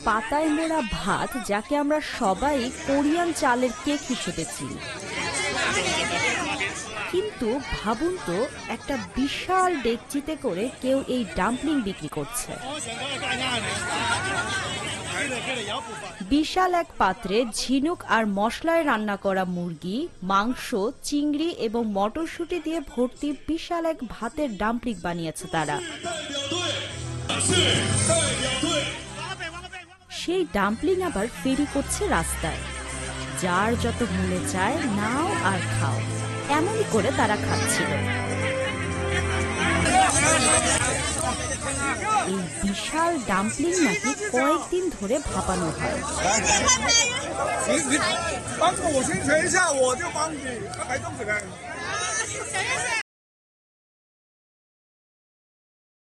পাতায় মোড়া ভাত, যাকে আমরা সবাই কোরিয়ান চালের কেক হিসেবে চিনি। কিন্তু ভাবুন তো, একটা বিশাল ডেকচিতে করে কেউ এই ডাম্পলিং বিক্রি করছে। বিশাল এক পাত্রে ঝিনুক আর মশলায় রান্না করা মুরগি, মাংস, চিংড়ি এবং মটরশুঁটি দিয়ে ভর্তি বিশাল এক ভাতের ডাম্পলিং বানিয়েছে তারা। সেই ডাম্পলিং আবার ফেরি করছে রাস্তায়। যার যত মনে চায় নাও আর খাও, এমনই করে তারা খাচ্ছিল। এই বিশাল ডাম্পলিং নাকি কয়েকদিন ধরে ভাপানো হয়।